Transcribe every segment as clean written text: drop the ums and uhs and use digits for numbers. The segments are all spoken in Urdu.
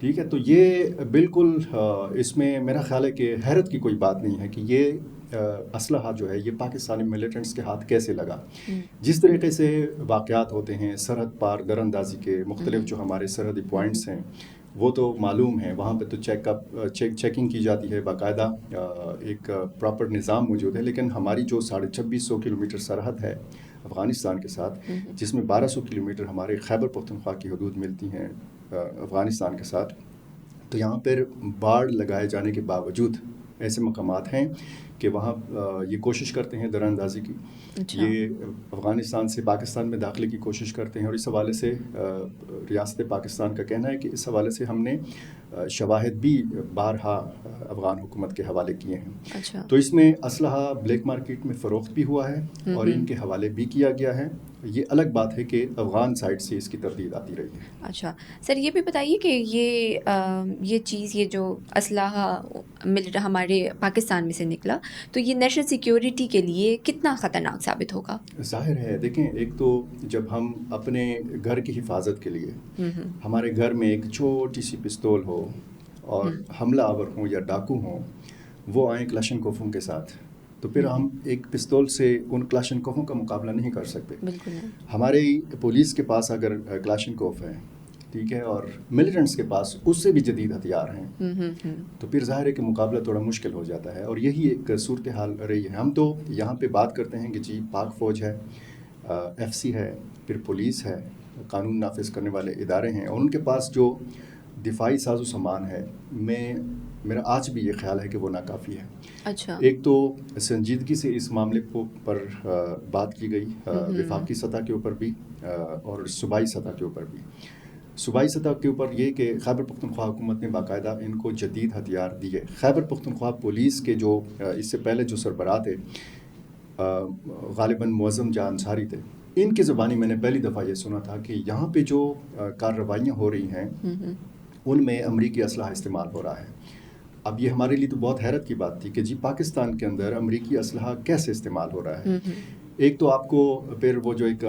ٹھیک ہے، تو یہ بالکل اس میں میرا خیال ہے کہ حیرت کی کوئی بات نہیں ہے کہ یہ اسلحہ جو ہے یہ پاکستانی ملیٹنٹس کے ہاتھ کیسے لگا. جس طریقے سے واقعات ہوتے ہیں سرحد پار در اندازی کے، مختلف جو ہمارے سرحدی پوائنٹس ہیں وہ تو معلوم ہیں، وہاں پہ تو چیکنگ کی جاتی ہے، باقاعدہ ایک پراپر نظام موجود ہے. لیکن ہماری جو 2650 کلومیٹر سرحد ہے افغانستان کے ساتھ، جس میں 1200 کلومیٹر ہمارے خیبر پختونخوا کی حدود ملتی ہیں افغانستان کے ساتھ، تو یہاں پر باڑ لگائے جانے کے باوجود ایسے مقامات ہیں کہ وہاں یہ کوشش کرتے ہیں در اندازی کی. یہ افغانستان سے پاکستان میں داخلے کی کوشش کرتے ہیں، اور اس حوالے سے ریاست پاکستان کا کہنا ہے کہ اس حوالے سے ہم نے شواہد بھی بارہا افغان حکومت کے حوالے کیے ہیں. تو اس میں اسلحہ بلیک مارکیٹ میں فروخت بھی ہوا ہے اور ان کے حوالے بھی کیا گیا ہے. یہ الگ بات ہے کہ افغان سائڈ سے اس کی تردید آتی رہی ہے. اچھا سر، یہ بھی بتائیے کہ یہ چیز، یہ جو اسلحہ ہمارے پاکستان میں سے نکلا، تو یہ نیشنل سیکیورٹی کے لیے کتنا خطرناک ثابت ہوگا؟ ظاہر ہے، دیکھیں، ایک تو جب ہم اپنے گھر کی حفاظت کے لیے ہمارے گھر میں ایک چھوٹی سی پستول ہو اور حملہ آور ہوں یا ڈاکو ہوں، وہ آئیں کلاشنکوفوں کے ساتھ، تو پھر ہم ایک پستول سے ان کلاشنکوفوں کا مقابلہ نہیں کر سکتے. بالکل. ہماری پولیس کے پاس اگر کلاشنکوف ہے، ٹھیک ہے، اور ملیٹنٹس کے پاس اس سے بھی جدید ہتھیار ہیں، تو پھر ظاہر ہے کہ مقابلہ تھوڑا مشکل ہو جاتا ہے. اور یہی ایک صورتحال رہی ہے. ہم تو یہاں پہ بات کرتے ہیں کہ جی پاک فوج ہے، ایف سی ہے، پھر پولیس ہے، قانون نافذ کرنے والے ادارے ہیں، اور ان کے پاس جو دفاعی ساز و سامان ہے، میرا آج بھی یہ خیال ہے کہ وہ ناکافی ہے. اچھا. ایک تو سنجیدگی سے اس معاملے پر بات کی گئی وفاقی سطح کے اوپر بھی اور صوبائی سطح کے اوپر بھی. صوبائی سطح کے اوپر یہ کہ خیبر پختونخوا حکومت نے باقاعدہ ان کو جدید ہتھیار دیے. خیبر پختونخوا پولیس کے جو اس سے پہلے جو سربراہ تھے، غالباً معظم جاں انصاری تھے، ان کی زبانی میں نے پہلی دفعہ یہ سنا تھا کہ یہاں پہ جو کارروائیاں ہو رہی ہیں ان میں امریکی اسلحہ استعمال ہو رہا ہے. اب یہ ہمارے لیے تو بہت حیرت کی بات تھی کہ جی پاکستان کے اندر امریکی اسلحہ کیسے استعمال ہو رہا ہے. ایک تو آپ کو پھر وہ جو ایک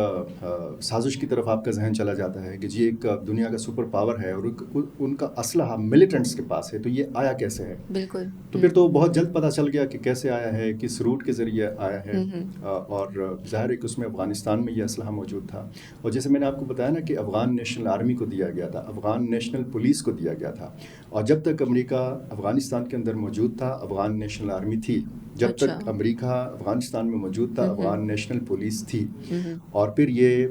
سازش کی طرف آپ کا ذہن چلا جاتا ہے کہ جی ایک دنیا کا سپر پاور ہے اور ان کا اسلحہ ملیٹنٹس کے پاس ہے، تو یہ آیا کیسے ہے. بالکل. تو پھر تو بہت جلد پتہ چل گیا کہ کیسے آیا ہے، کس روٹ کے ذریعے آیا ہے. اور ظاہر ہے کہ اس میں افغانستان میں یہ اسلحہ موجود تھا. اور جیسے میں نے آپ کو بتایا نا کہ افغان نیشنل آرمی کو دیا گیا تھا، افغان نیشنل پولیس کو دیا گیا تھا، اور جب تک امریکہ افغانستان کے اندر موجود تھا افغان نیشنل آرمی تھی، جب تک امریکہ افغانستان میں موجود تھا افغان نیشنل پولیس تھی. اور پھر یہ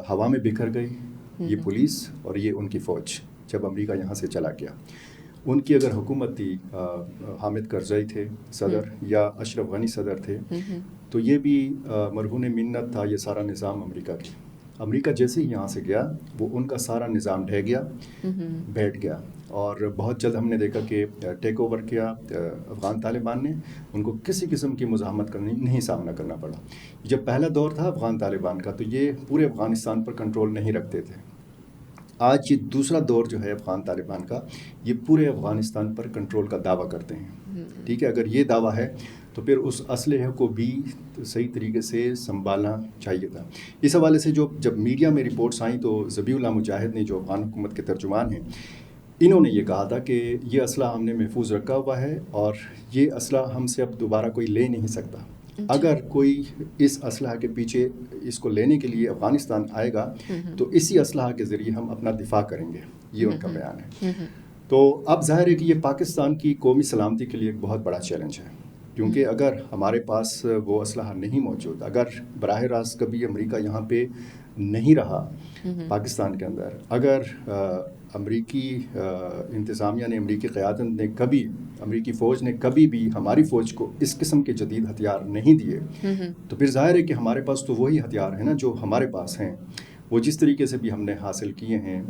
ہوا میں بکھر گئی یہ پولیس اور یہ ان کی فوج جب امریکہ یہاں سے چلا گیا. ان کی اگر حکومت تھی، حامد کرزئی تھے صدر یا اشرف غنی صدر تھے، تو یہ بھی مرہون منت تھا یہ سارا نظام امریکہ کی. امریکہ جیسے ہی یہاں سے گیا وہ ان کا سارا نظام ڈھہ گیا، بیٹھ گیا. اور بہت جلد ہم نے دیکھا کہ ٹیک اوور کیا افغان طالبان نے، ان کو کسی قسم کی مزاحمت نہیں سامنا کرنا پڑا. جب پہلا دور تھا افغان طالبان کا تو یہ پورے افغانستان پر کنٹرول نہیں رکھتے تھے. آج یہ دوسرا دور جو ہے افغان طالبان کا، یہ پورے افغانستان پر کنٹرول کا دعویٰ کرتے ہیں. ٹھیک ہے، اگر یہ دعویٰ ہے تو پھر اس اسلحے کو بھی صحیح طریقے سے سنبھالنا چاہیے تھا. اس حوالے سے جب میڈیا میں رپورٹس آئیں تو ذبیح اللہ مجاہد نے، جو افغان حکومت کے ترجمان ہیں، انہوں نے یہ کہا تھا کہ یہ اسلحہ ہم نے محفوظ رکھا ہوا ہے اور یہ اسلحہ ہم سے اب دوبارہ کوئی لے نہیں سکتا. اگر کوئی اس اسلحہ کے پیچھے اس کو لینے کے لیے افغانستان آئے گا تو اسی اسلحہ کے ذریعے ہم اپنا دفاع کریں گے، یہ ان کا بیان ہے. تو اب ظاہر ہے کہ یہ پاکستان کی قومی سلامتی کے لیے ایک بہت بڑا چیلنج ہے، کیونکہ اگر ہمارے پاس وہ اسلحہ نہیں موجود، اگر براہ راست کبھی امریکہ یہاں پہ نہیں رہا پاکستان کے اندر، اگر امریکی انتظامیہ نے، امریکی قیادت نے کبھی، امریکی فوج نے کبھی بھی ہماری فوج کو اس قسم کے جدید ہتھیار نہیں دیے، تو پھر ظاہر ہے کہ ہمارے پاس تو وہی ہتھیار ہیں نا جو ہمارے پاس ہیں، وہ جس طریقے سے بھی ہم نے حاصل کیے ہیں.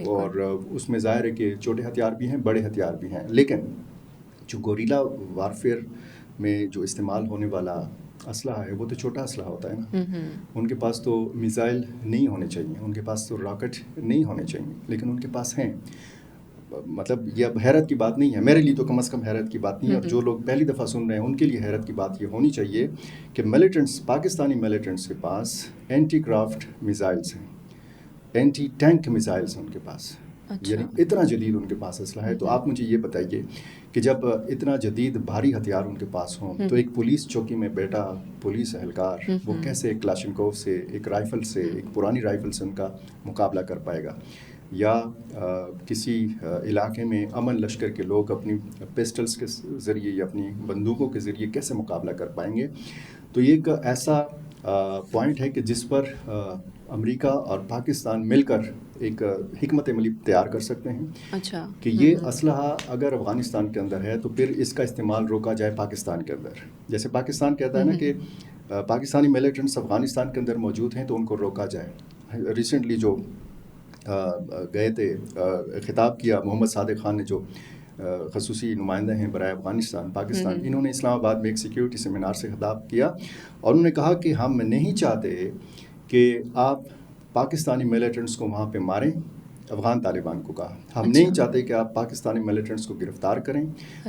اور اس میں ظاہر ہے کہ چھوٹے ہتھیار بھی ہیں، بڑے ہتھیار بھی ہیں، لیکن جو گوریلا وارفیئر میں جو استعمال ہونے والا اسلحہ ہے وہ تو چھوٹا اسلحہ ہوتا ہے نا. ان کے پاس تو میزائل نہیں ہونے چاہیے، ان کے پاس تو راکٹ نہیں ہونے چاہیے، لیکن ان کے پاس ہیں. مطلب یہ اب حیرت کی بات نہیں ہے، میرے لیے تو کم از کم حیرت کی بات نہیں ہے، اور جو لوگ پہلی دفعہ سن رہے ہیں ان کے لیے حیرت کی بات یہ ہونی چاہیے کہ ملیٹنٹس، پاکستانی ملیٹنٹس کے پاس اینٹی کرافٹ میزائلس ہیں، اینٹی ٹینک میزائلس ہیں ان کے پاس. یعنی اتنا جدید ان کے پاس اسلحہ ہے. تو آپ مجھے یہ بتائیے کہ جب اتنا جدید بھاری ہتھیار ان کے پاس ہوں تو ایک پولیس چوکی میں بیٹا پولیس اہلکار وہ کیسے ایک کلاشنکوف سے ایک رائفل سے ایک پرانی رائفل سے ان کا مقابلہ کر پائے گا؟ یا کسی علاقے میں امن لشکر کے لوگ اپنی پسٹلز کے ذریعے یا اپنی بندوقوں کے ذریعے کیسے مقابلہ کر پائیں گے؟ تو یہ ایک ایسا پوائنٹ ہے کہ جس پر امریکہ اور پاکستان مل کر ایک حکمت عملی تیار کر سکتے ہیں. اچھا. کہ یہ اسلحہ اگر افغانستان کے اندر ہے تو پھر اس کا استعمال روکا جائے پاکستان کے اندر. جیسے پاکستان کہتا ہے نا کہ پاکستانی ملیٹنٹس افغانستان کے اندر موجود ہیں تو ان کو روکا جائے. ریسنٹلی جو گئے تھے خطاب کیا محمد صادق خان نے جو خصوصی نمائندہ ہیں برائے افغانستان پاکستان, انہوں نے اسلام آباد میں ایک سیکیورٹی سیمینار سے خطاب کیا اور انہوں نے کہا کہ ہم نہیں چاہتے کہ آپ پاکستانی ملیٹنٹس کو وہاں پہ ماریں. افغان طالبان کو کہا ہم نہیں چاہتے کہ آپ پاکستانی ملیٹنٹس کو گرفتار کریں,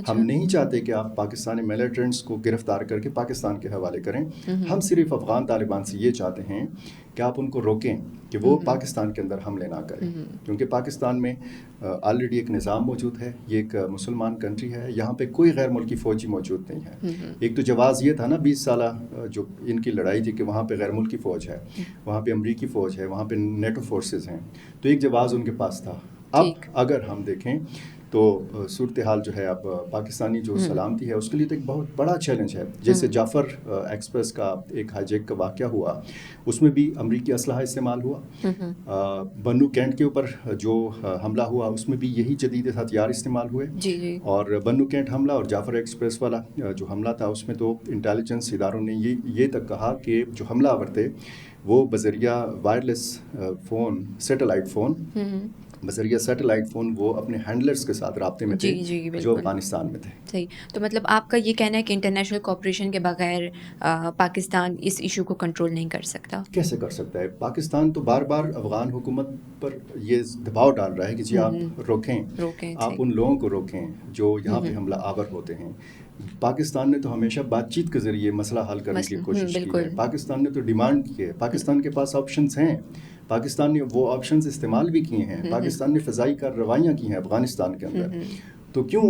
ہم نہیں چاہتے کہ آپ پاکستانی ملیٹنٹس کو گرفتار کر کے پاکستان کے حوالے کریں. ہم صرف افغان طالبان سے یہ چاہتے ہیں کہ آپ ان کو روکیں کہ وہ پاکستان کے اندر حملے نہ کریں, کیونکہ پاکستان میں آلریڈی ایک نظام موجود ہے, یہ ایک مسلمان کنٹری ہے, یہاں پہ کوئی غیر ملکی فوجی موجود نہیں ہے. ایک تو جواز یہ تھا نا 20 سالہ جو ان کی لڑائی تھی کہ وہاں پہ غیر ملکی فوج ہے, وہاں پہ امریکی فوج ہے, وہاں پہ نیٹو فورسز ہیں, تو ایک جواز ان کے پاس تھا. اب اگر ہم دیکھیں تو صورتحال جو ہے اب پاکستانی جو سلامتی ہے اس کے لیے تو ایک بہت بڑا چیلنج ہے. جیسے جعفر ایکسپریس کا ایک ہائی جیک کا واقعہ ہوا, اس میں بھی امریکی اسلحہ استعمال ہوا. بنو کینٹ کے اوپر جو حملہ ہوا اس میں بھی یہی جدید ہتھیار استعمال ہوئے. اور بنو کینٹ حملہ اور جعفر ایکسپریس والا جو حملہ تھا اس میں تو انٹیلیجنس اداروں نے یہ تک کہا کہ جو حملہ آور تھے وہ بذریعہ وائرلیس فون سیٹلائٹ فون بذریعہ سیٹلائٹ فون وہ اپنے ہینڈلرز کے ساتھ رابطے میں تھے جو افغانستان میں تھے. صحیح. تو مطلب آپ کا یہ کہنا ہے کہ انٹرنیشنل کوآپریشن کے بغیر پاکستان اس ایشو کو کنٹرول نہیں کر سکتا؟ کیسے کر سکتا ہے؟ پاکستان تو بار بار افغان حکومت پر یہ دباؤ ڈال رہا ہے کہ جی آپ روکیں آپ ان لوگوں کو روکیں جو یہاں پہ حملہ آور ہوتے ہیں. پاکستان نے تو ہمیشہ بات چیت کے ذریعے مسئلہ حل کرنے کی کوشش کی ہے. پاکستان نے تو ڈیمانڈ کی ہے, پاکستان کے پاس آپشنز ہیں, پاکستان نے وہ آپشنز استعمال بھی کیے ہیں, پاکستان نے فضائی کارروائیاں کی ہیں افغانستان کے اندر. تو کیوں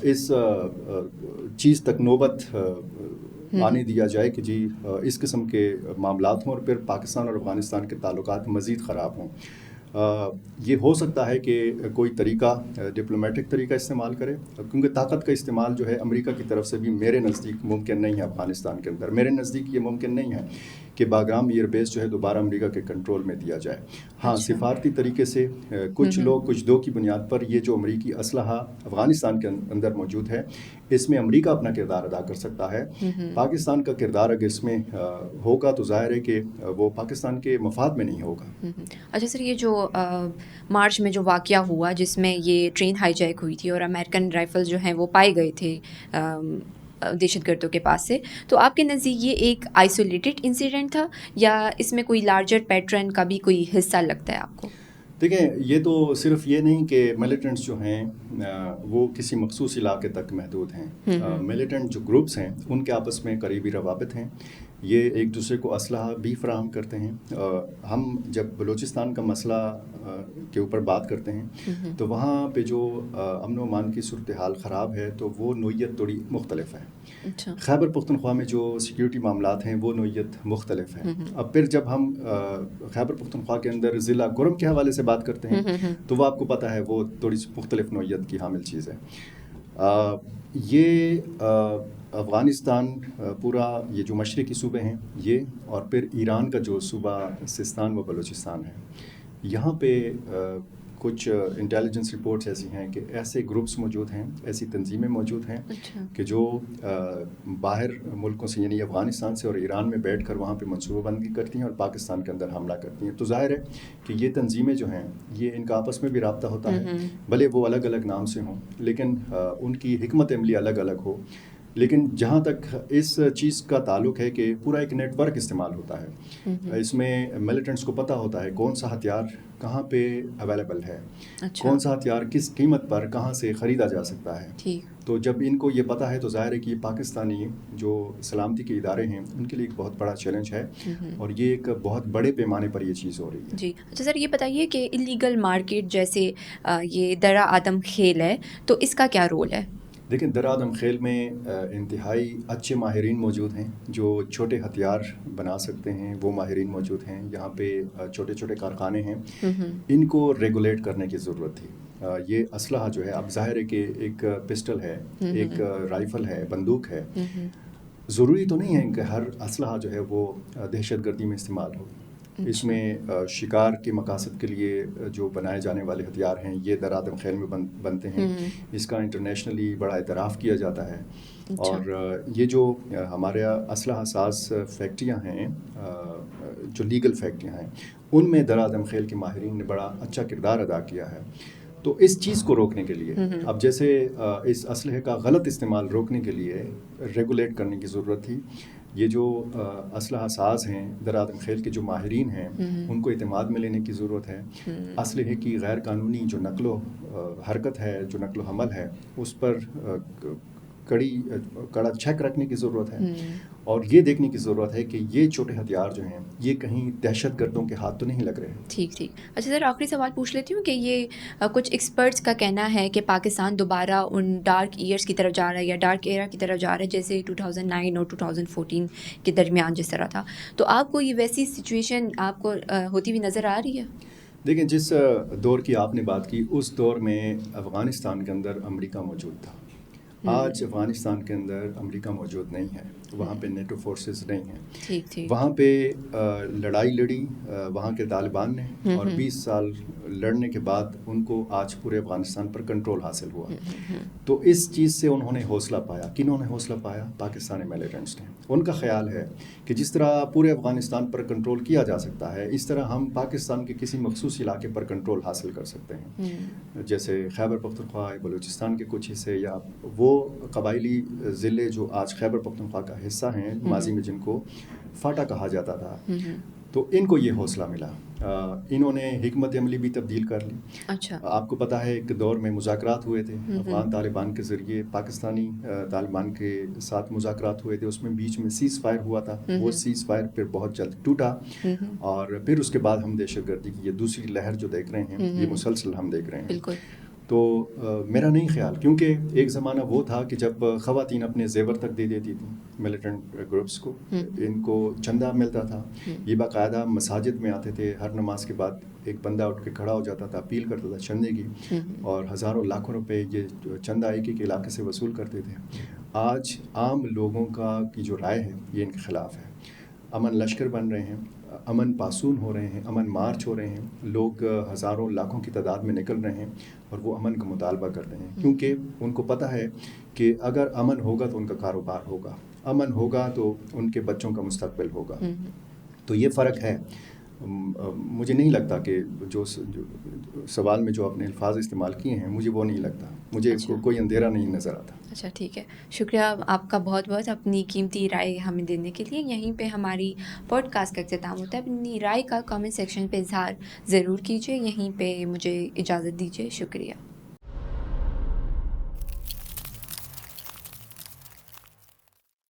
اس چیز تک نوبت آنے دیا جائے کہ جی اس قسم کے معاملات ہوں اور پھر پاکستان اور افغانستان کے تعلقات مزید خراب ہوں. یہ ہو سکتا ہے کہ کوئی طریقہ ڈپلومیٹک طریقہ استعمال کرے, کیونکہ طاقت کا استعمال جو ہے امریکہ کی طرف سے بھی میرے نزدیک ممکن نہیں ہے افغانستان کے اندر. میرے نزدیک یہ ممکن نہیں ہے کہ باگرام ایئر بیس جو ہے دوبارہ امریکہ کے کنٹرول میں دیا جائے. ہاں سفارتی طریقے سے کچھ لوگ کچھ دو کی بنیاد پر یہ جو امریکی اسلحہ افغانستان کے اندر موجود ہے اس میں امریکہ اپنا کردار ادا کر سکتا ہے. پاکستان کا کردار اگر اس میں ہوگا تو ظاہر ہے کہ وہ پاکستان کے مفاد میں نہیں ہوگا. اچھا سر, یہ جو مارچ میں جو واقعہ ہوا جس میں یہ ٹرین ہائی جیک ہوئی تھی اور امریکن رائفل جو ہیں وہ پائے گئے تھے دہشت گردوں کے پاس سے, تو آپ کے نزدیک یہ ایک آئسولیٹڈ انسیڈنٹ تھا یا اس میں کوئی لارجر پیٹرن کا بھی کوئی حصہ لگتا ہے آپ کو؟ دیکھیں یہ تو صرف یہ نہیں کہ ملیٹنٹس جو ہیں وہ کسی مخصوص علاقے تک محدود ہیں. ملیٹنٹ جو گروپس ہیں ان کے آپس میں قریبی روابط ہیں, یہ ایک دوسرے کو اسلحہ بھی فراہم کرتے ہیں. ہم جب بلوچستان کا مسئلہ کے اوپر بات کرتے ہیں تو وہاں پہ جو امن و امان کی صورتحال خراب ہے تو وہ نوعیت تھوڑی مختلف ہے. خیبر پختونخوا میں جو سیکیورٹی معاملات ہیں وہ نوعیت مختلف ہے. اب پھر جب ہم خیبر پختونخوا کے اندر ضلع گرم کے حوالے سے بات کرتے ہیں تو وہ آپ کو پتہ ہے وہ تھوڑی سی مختلف نوعیت کی حامل چیز ہے. یہ افغانستان پورا یہ جو مشرقی صوبے ہیں یہ اور پھر ایران کا جو صوبہ سستان و بلوچستان ہے, یہاں پہ کچھ انٹیلیجنس رپورٹس ایسی ہیں کہ ایسے گروپس موجود ہیں, ایسی تنظیمیں موجود ہیں کہ جو باہر ملکوں سے یعنی افغانستان سے اور ایران میں بیٹھ کر وہاں پہ منصوبہ بندی کرتی ہیں اور پاکستان کے اندر حملہ کرتی ہیں. تو ظاہر ہے کہ یہ تنظیمیں جو ہیں یہ ان کا آپس میں بھی رابطہ ہوتا ہے, بھلے وہ الگ الگ نام سے ہوں لیکن ان کی حکمت عملی الگ الگ ہو. لیکن جہاں تک اس چیز کا تعلق ہے کہ پورا ایک نیٹ ورک استعمال ہوتا ہے, اس میں ملیٹنٹس کو پتہ ہوتا ہے کون سا ہتھیار کہاں پہ اویلیبل ہے, اچھا کون سا ہتھیار کس قیمت پر کہاں سے خریدا جا سکتا ہے. ٹھیک. تو جب ان کو یہ پتہ ہے تو ظاہر ہے کہ پاکستانی جو سلامتی کے ادارے ہیں ان کے لیے ایک بہت بڑا چیلنج ہے, اور یہ ایک بہت بڑے پیمانے پر یہ چیز ہو رہی ہے. جی اچھا سر, یہ بتائیے کہ انلیگل مارکیٹ جیسے یہ درا آدم کھیل ہے, تو اس کا کیا رول ہے؟ دیکھیں, درآدم خیل میں انتہائی اچھے ماہرین موجود ہیں جو چھوٹے ہتھیار بنا سکتے ہیں, وہ ماہرین موجود ہیں. یہاں پہ چھوٹے چھوٹے کارخانے ہیں, ان کو ریگولیٹ کرنے کی ضرورت تھی. یہ اسلحہ جو ہے, اب ظاہر ہے کہ ایک پسٹل ہے, ایک رائفل ہے, بندوق ہے, ضروری تو نہیں ہے کہ ہر اسلحہ جو ہے وہ دہشت گردی میں استعمال ہو. اس میں شکار کے مقاصد کے لیے جو بنائے جانے والے ہتھیار ہیں یہ درآدم خیل میں بنتے ہیں. اس کا انٹرنیشنلی بڑا اعتراف کیا جاتا ہے. اور یہ جو ہمارے اسلحہ ساز فیکٹریاں ہیں, جو لیگل فیکٹریاں ہیں, ان میں درآدم خیل کے ماہرین نے بڑا اچھا کردار ادا کیا ہے. تو اس چیز کو روکنے کے لیے, اب جیسے اس اسلحے کا غلط استعمال روکنے کے لیے ریگولیٹ کرنے کی ضرورت تھی. یہ جو اسلحہ ساز ہیں, درآدم خیل کے جو ماہرین ہیں, ان کو اعتماد میں لینے کی ضرورت ہے. اسلحے کی غیر قانونی جو نقل و حرکت ہے, جو نقل و حمل ہے, اس پر کڑا چیک رکھنے کی ضرورت ہے. اور یہ دیکھنے کی ضرورت ہے کہ یہ چھوٹے ہتھیار جو ہیں یہ کہیں دہشت گردوں کے ہاتھ تو نہیں لگ رہے. ٹھیک ٹھیک. اچھا سر, آخری سوال پوچھ لیتی ہوں کہ یہ کچھ ایکسپرٹس کا کہنا ہے کہ پاکستان دوبارہ ان ڈارک ایئرس کی طرف جا رہا ہے, یا ڈارک ایرا کی طرف جا رہا ہے جیسے 2009 اور 2014 کے درمیان جس طرح تھا. تو آپ کو یہ ویسی سچویشن آپ کو ہوتی ہوئی نظر آ رہی ہے؟ دیکھیں, جس دور کی آپ نے بات کی اس دور میں افغانستان کے اندر امریکہ موجود تھا. آج افغانستان کے اندر امریکہ موجود نہیں ہے, وہاں پہ نیٹو فورسز نہیں ہیں. ٹھیک ٹھیک. وہاں پہ لڑائی لڑی وہاں کے طالبان نے, اور 20 سال لڑنے کے بعد ان کو آج پورے افغانستان پر کنٹرول حاصل ہوا. تو اس چیز سے انہوں نے حوصلہ پایا. کنہوں نے حوصلہ پایا؟ پاکستانی ملیٹنٹس نے. ان کا خیال ہے کہ جس طرح پورے افغانستان پر کنٹرول کیا جا سکتا ہے, اس طرح ہم پاکستان کے کسی مخصوص علاقے پر کنٹرول حاصل کر سکتے ہیں. جیسے خیبر پختونخوا, بلوچستان کے کچھ حصے, یا وہ قبائلی ضلع جو آج خیبر پختونخوا کا حصہ ہیں, ماضی میں جن کو فاٹا کہا جاتا تھا. تو ان کو یہ حوصلہ ملا, انہوں نے حکمت عملی بھی تبدیل کر لی. اچھا. آپ کو پتہ ہے ایک دور میں مذاکرات ہوئے تھے افغان طالبان کے ذریعے, پاکستانی طالبان کے ساتھ مذاکرات ہوئے تھے. اس میں بیچ میں سیز فائر ہوا تھا, وہ سیز فائر پھر بہت جلد ٹوٹا, اور پھر اس کے بعد ہم دہشت گردی کی یہ دوسری لہر جو دیکھ رہے ہیں, یہ مسلسل ہم دیکھ رہے ہیں. بالکل. تو میرا نہیں خیال, کیونکہ ایک زمانہ وہ تھا کہ جب خواتین اپنے زیور تک دے دیتی تھیں ملیٹنٹ گروپس کو, ان کو چندہ ملتا تھا. یہ باقاعدہ مساجد میں آتے تھے, ہر نماز کے بعد ایک بندہ اٹھ کے کھڑا ہو جاتا تھا, اپیل کرتا تھا چندے کی, اور ہزاروں لاکھوں روپے یہ چندہ ایک ایک علاقے سے وصول کرتے تھے. آج عام لوگوں کی جو رائے ہے یہ ان کے خلاف ہے. امن لشکر بن رہے ہیں, امن پاسون ہو رہے ہیں, امن مارچ ہو رہے ہیں, لوگ ہزاروں لاکھوں کی تعداد میں نکل رہے ہیں اور وہ امن کا مطالبہ کرتے ہیں, کیونکہ ان کو پتہ ہے کہ اگر امن ہوگا تو ان کا کاروبار ہوگا, امن ہوگا تو ان کے بچوں کا مستقبل ہوگا. تو یہ فرق ہے. مجھے نہیں لگتا کہ جو سوال میں جو اپنے الفاظ استعمال کیے ہیں, مجھے وہ نہیں لگتا, مجھے کوئی اندھیرا نہیں نظر آتا. اچھا ٹھیک ہے, شکریہ آپ کا بہت بہت اپنی قیمتی رائے ہمیں دینے کے لیے. یہیں پہ ہماری پوڈ کاسٹ کا اختتام ہوتا ہے. اپنی رائے کا کامنٹ سیکشن پہ اظہار ضرور کیجیے. یہیں پہ مجھے اجازت دیجیے. شکریہ.